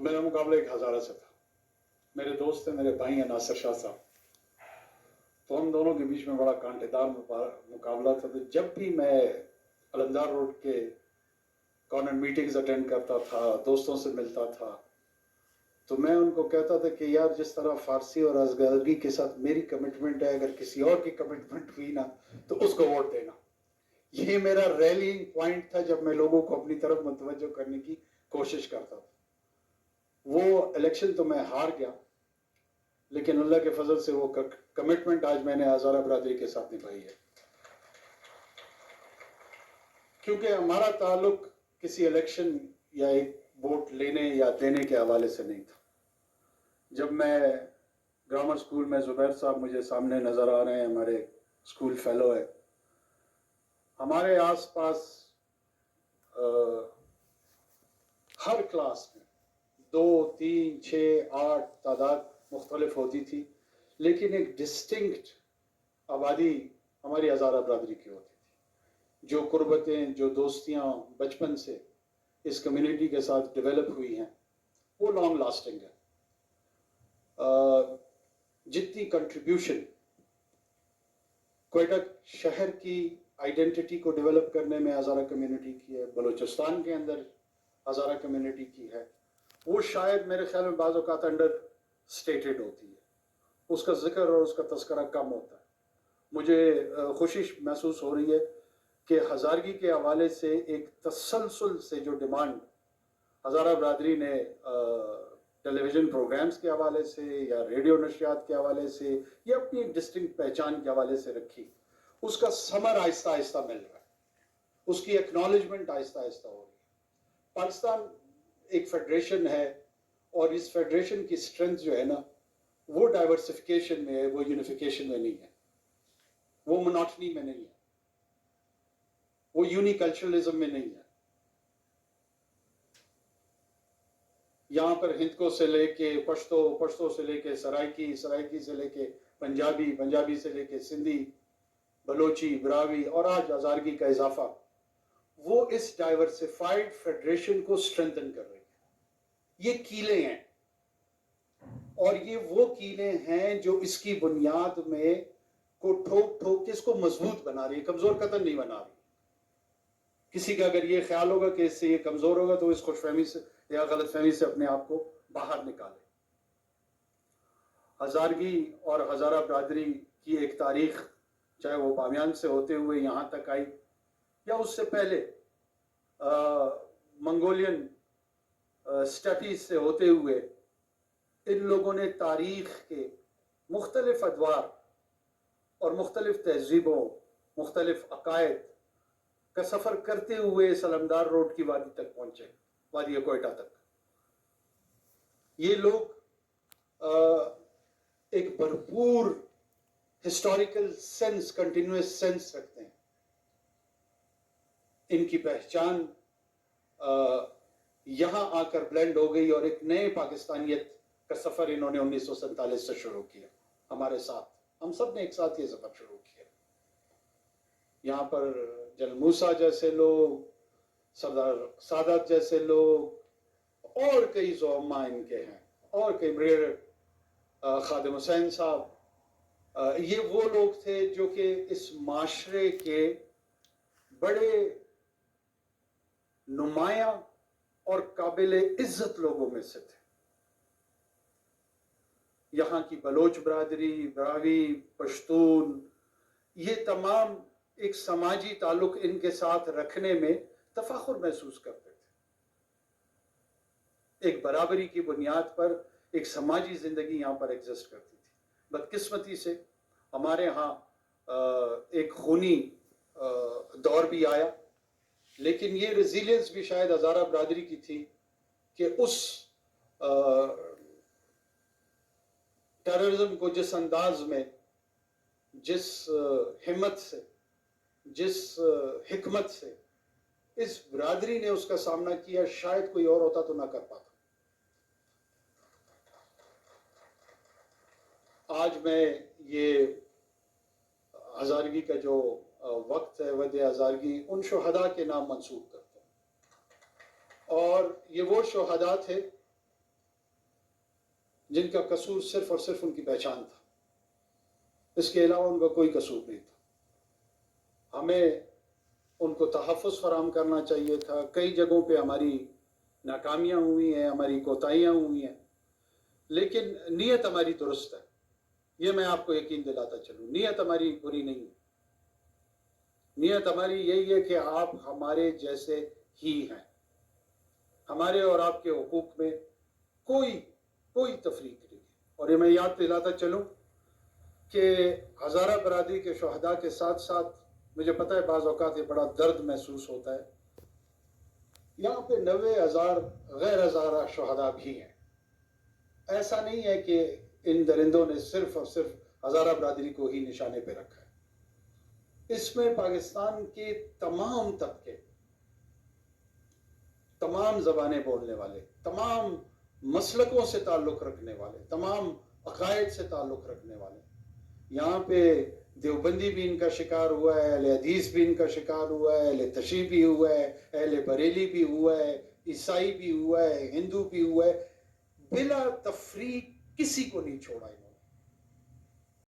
मेरा मुकाबला एक हज़ारा से था। मेरे दोस्त थे, मेरे भाई हैं नासिर शाह साहब, तो हम दोनों के बीच में बड़ा कांटेदार मुकाबला था। तो जब भी मैं अलंदार रोड के कॉर्नर मीटिंग्स अटेंड करता था, दोस्तों से मिलता था, तो मैं उनको कहता था कि यार जिस तरह फारसी और असगरगी के साथ मेरी कमिटमेंट है, अगर किसी और की कमिटमेंट हुई ना तो उसको वोट देना। ये मेरा रैलिंग पॉइंट था जब मैं लोगों को अपनी तरफ मुतवज्जो करने की कोशिश करता था। वो इलेक्शन तो मैं हार गया, लेकिन अल्लाह के फजल से वो कमिटमेंट आज मैंने हज़ारा बरादरी के साथ निभाई है, क्योंकि हमारा ताल्लुक किसी इलेक्शन या एक वोट लेने या देने के हवाले से नहीं था। जब मैं ग्रामर स्कूल में, जुबैर साहब मुझे सामने नज़र आ रहे हैं, हमारे स्कूल फेलो है, हमारे आसपास हर क्लास में 2, 3, 6, 8 तादाद मुख्तलिफ होती थी, लेकिन एक डिस्टिंक्ट आबादी हमारी हज़ारा बरादरी की होती थी। जो कुर्बतें, जो दोस्तियाँ बचपन से इस कम्युनिटी के साथ डेवलप हुई हैं, वो लॉन्ग लास्टिंग है। जितनी कंट्रीब्यूशन क्वेटा शहर की आइडेंटिटी को डेवलप करने में हज़ारा कम्युनिटी की है, बलूचिस्तान के अंदर हज़ारा कम्युनिटी की है, वो शायद मेरे ख्याल में बाज़ औक़ात अंडर स्टेटेड होती है, उसका जिक्र और उसका तस्करा कम होता है। मुझे खुशी महसूस हो रही है कि हज़ारगी के हवाले से एक तसलसल से जो डिमांड हज़ारा बरादरी ने टेलीविज़न प्रोग्राम्स के हवाले से या रेडियो नशियात के हवाले से या अपनी एक डिस्टिंक्ट पहचान के हवाले से रखी, उसका समर आहिस्ता आहिस्ता मिल रहा है, उसकी एक्नॉलेजमेंट आहिस्ता आहिस्ता हो रही है। पाकिस्तान एक फेडरेशन है और इस फेडरेशन की स्ट्रेंथ जो है ना, वो डाइवर्सिफिकेशन में है, वो यूनिफिकेशन में नहीं है, वो मोनोटनी में नहीं है, वो यूनिकल्चरलिज्म में नहीं है। यहाँ पर हिंदको से लेके पश्तो, पश्तो से लेके सराइकी, सराइकी से लेके पंजाबी, पंजाबी से लेके सिंधी, बलोची, ब्रावी और आज हज़ारगी का इजाफा, वो इस डाइवर्सिफाइड फेडरेशन को स्ट्रेंथन कर रही है। ये कीले हैं और ये वो कीले हैं जो इसकी बुनियाद में को ठोक ठोक के इसको मजबूत बना रही है, कमजोर कतन नहीं बना रही। किसी का अगर ये ख्याल होगा कि इससे ये कमजोर होगा तो इस खुशफहमी से या गलतफहमी से अपने आप को बाहर निकाले। हज़ारगी और हज़ारा बरादरी की एक तारीख, चाहे वो बामियान से होते हुए यहाँ तक आई या उससे पहले मंगोलियन स्टेपीज से होते हुए, इन लोगों ने तारीख के मुख्तलिफ अदवार और मुख्तलिफ तहजीबों, मुख्तलिफ अकायद का सफ़र करते हुए सलमदार रोड की वादी तक पहुँचे, वादी कोयटा तक। ये लोग एक भरपूर हिस्टोरिकल सेंस, कंटिन्यूस सेंस रखते हैं। इनकी पहचान यहाँ आकर ब्लेंड हो गई और एक नए पाकिस्तानियत का सफ़र इन्होंने 1947 से शुरू किया हमारे साथ। हम सब ने एक साथ ये सफ़र शुरू किया। यहाँ पर जनरल मूसा जैसे लोग, सरदार सादत जैसे लोग और कई ज़ोमा इनके हैं, और कई ब्रिगेडियर खादिम हुसैन साहब, ये वो लोग थे जो कि इस माशरे के बड़े नुमाया और काबिल इज्जत लोगों में से थे। यहाँ की बलोच बरादरी, ब्रावी, पश्तून, ये तमाम एक समाजी ताल्लुक इनके साथ रखने में तफाखुर महसूस करते थे। एक बराबरी की बुनियाद पर एक समाजी जिंदगी यहाँ पर एग्जिस्ट करती थी। बदकिस्मती से हमारे यहाँ एक खूनी दौर भी आया, लेकिन ये रेजिलियंस भी शायद हज़ारा बरादरी की थी कि उस टेररिज्म को जिस अंदाज में, जिस हिम्मत से, जिस हिकमत से इस बरादरी ने उसका सामना किया, शायद कोई और होता तो ना कर पाता। आज मैं ये हज़ारगी का जो वक्त है, वद हज़ारगी, उन शुहदा के नाम मंसूब करता हूँ। और ये वो शुहदा थे جن کا قصور صرف اور صرف ان کی پہچان تھا، اس کے علاوہ ان کا کوئی قصور نہیں تھا۔ ہمیں ان کو تحفظ فراہم کرنا چاہیے تھا۔ کئی جگہوں پہ ہماری ناکامیاں ہوئی ہیں، ہماری کوتاہیاں ہوئی ہیں، لیکن نیت ہماری درست ہے، یہ میں آپ کو یقین دلاتا چلوں۔ نیت ہماری بری نہیں ہے، نیت ہماری یہی ہے کہ آپ ہمارے جیسے ہی ہیں، ہمارے اور آپ کے حقوق میں کوئی تفریق نہیں ہے۔ اور یہ میں یاد دلاتا چلوں کہ ہزارہ برادری کے شہداء کے ساتھ ساتھ مجھے پتہ ہے بعض اوقات یہ بڑا درد محسوس ہوتا ہے، یہاں پہ 90,000 غیر ہزارہ شہداء بھی ہیں۔ ایسا نہیں ہے کہ ان درندوں نے صرف اور صرف ہزارہ برادری کو ہی نشانے پہ رکھا ہے، اس میں پاکستان کے تمام طبقے، تمام زبانیں بولنے والے، تمام مسلکوں سے تعلق رکھنے والے، تمام عقائد سے تعلق رکھنے والے، یہاں پہ دیوبندی بھی ان کا شکار ہوا ہے، اہل حدیث بھی ان کا شکار ہوا ہے، اہل تشیع بھی ہوا ہے، اہل بریلی بھی ہوا ہے، عیسائی بھی ہوا ہے، ہندو بھی ہوا ہے، بلا تفریق کسی کو نہیں چھوڑا انہوں نے۔